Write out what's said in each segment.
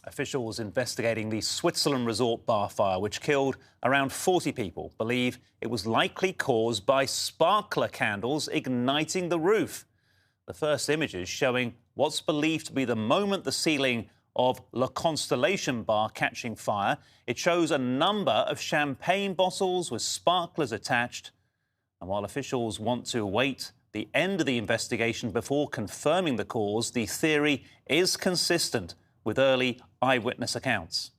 Officials investigating the Switzerland resort bar fire, which killed around 40 people, believe it was likely caused by sparkler candles igniting the roof. The first images showing what's believed to be the moment the ceiling of the Constellation bar catching fire. It shows a number of champagne bottles with sparklers attached. And while officials want to await the end of the investigation before confirming the cause, the theory is consistent with early eyewitness accounts.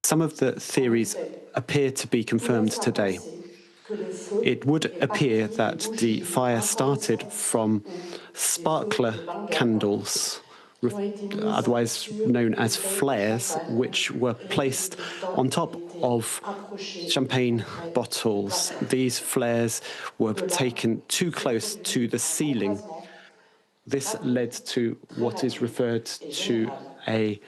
Some of the theories appear to be confirmed today. It would appear that the fire started from sparkler candles, otherwise known as flares, which were placed on top of champagne bottles. These flares were taken too close to the ceiling. This led to what is referred to a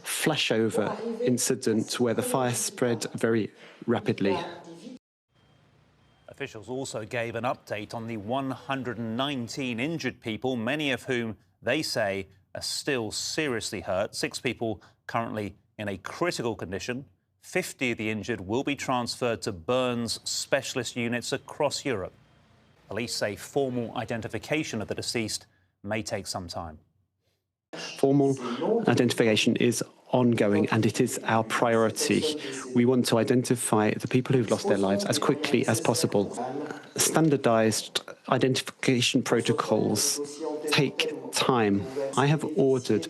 flashover incident where the fire spread very rapidly. Officials also gave an update on the 119 injured people, many of whom they say are still seriously hurt. 6 people currently in a critical condition. 50 of the injured will be transferred to burns specialist units across Europe. Police say formal identification of the deceased may take some time. Formal identification is ongoing and it is our priority. We want to identify the people who've lost their lives as quickly as possible. Standardized identification protocols take time. I have ordered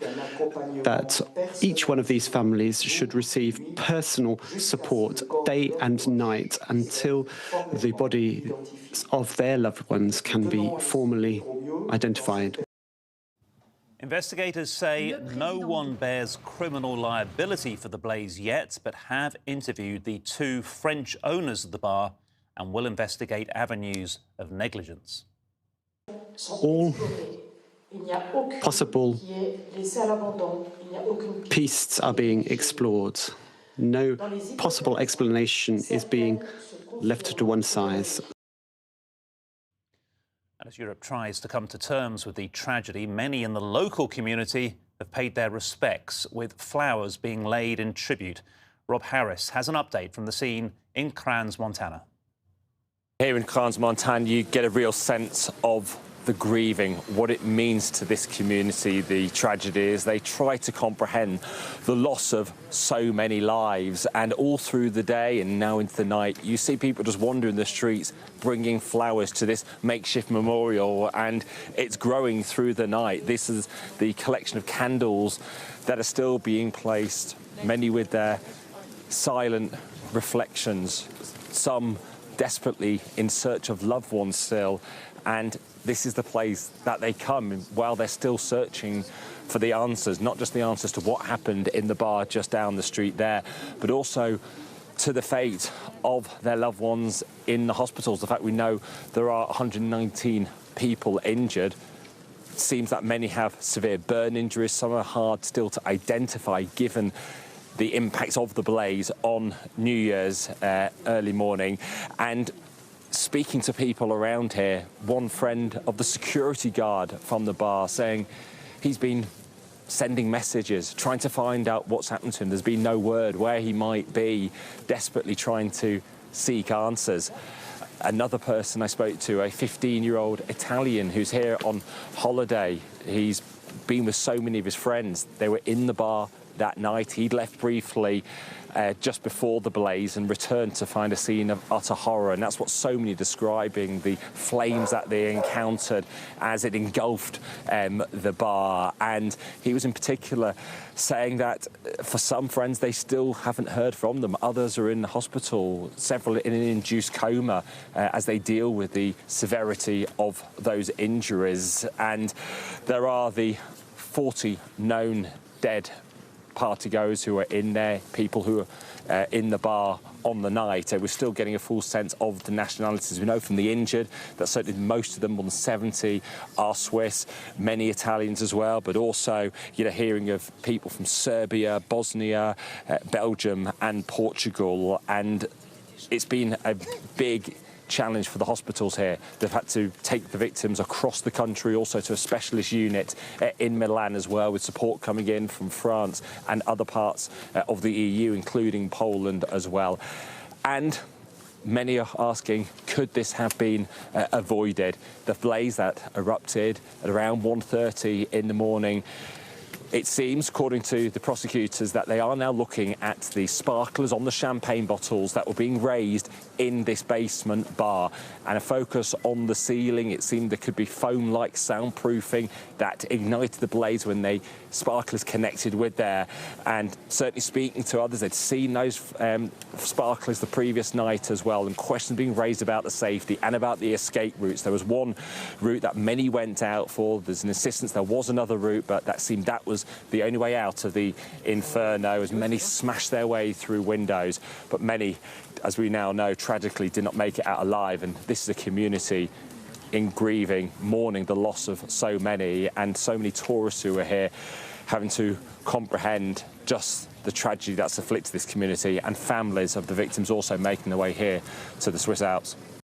that each one of these families should receive personal support day and night until the bodies of their loved ones can be formally identified. Investigators say no one bears criminal liability for the blaze yet, but have interviewed the 2 French owners of the bar and will investigate avenues of negligence. All possible pistes are being explored. No possible explanation is being left to one side. And as Europe tries to come to terms with the tragedy, many in the local community have paid their respects, with flowers being laid in tribute. Rob Harris has an update from the scene in Crans, Montana. Here in Crans, Montana, you get a real sense of the grieving, what it means to this community, the tragedies. They try to comprehend the loss of so many lives, and all through the day and now into the night, you see people just wandering the streets, bringing flowers to this makeshift memorial, and it's growing through the night. This is the collection of candles that are still being placed, many with their silent reflections, some desperately in search of loved ones still, and this is the place that they come while they're still searching for the answers, not just the answers to what happened in the bar just down the street there, but also to the fate of their loved ones in the hospitals. The fact we know there are 119 people injured. It seems that many have severe burn injuries. Some are hard still to identify given the impacts of the blaze on New Year's early morning. And speaking to people around here, one friend of the security guard from the bar saying he's been sending messages, trying to find out what's happened to him. There's been no word where he might be, desperately trying to seek answers. Another person I spoke to, a 15-year-old Italian who's here on holiday. He's been with so many of his friends. They were in the bar that night. He'd left briefly just before the blaze and returned to find a scene of utter horror, and that's what so many are describing, the flames that they encountered as it engulfed the bar. And he was in particular saying that for some friends they still haven't heard from them. Others are in the hospital, several in an induced coma as they deal with the severity of those injuries. And there are the 40 known dead partygoers who are in there, people who are in the bar on the night. We're still getting a full sense of the nationalities. We know from the injured that certainly most of them, more than 70, are Swiss, many Italians as well, but also, you know, hearing of people from Serbia, Bosnia, Belgium and Portugal. And it's been a big challenge for the hospitals here. They've had to take the victims across the country, also to a specialist unit in Milan as well, with support coming in from France and other parts of the EU, including Poland as well. And many are asking, could this have been avoided? The blaze that erupted at around 1:30 in the morning, it seems, according to the prosecutors, that they are now looking at the sparklers on the champagne bottles that were being raised in this basement bar, and a focus on the ceiling. It seemed there could be foam-like soundproofing that ignited the blaze when the sparklers connected with there. And certainly speaking to others, they'd seen those sparklers the previous night as well, and questions being raised about the safety and about the escape routes. There was one route that many went out for. There's an insistence there was another route, but that was the only way out of the inferno, as many smashed their way through windows. But many, as we now know, tragically did not make it out alive. And this is a community in grieving, mourning the loss of so many, and so many tourists who are here having to comprehend just the tragedy that's afflicted this community, and families of the victims also making their way here to the Swiss Alps.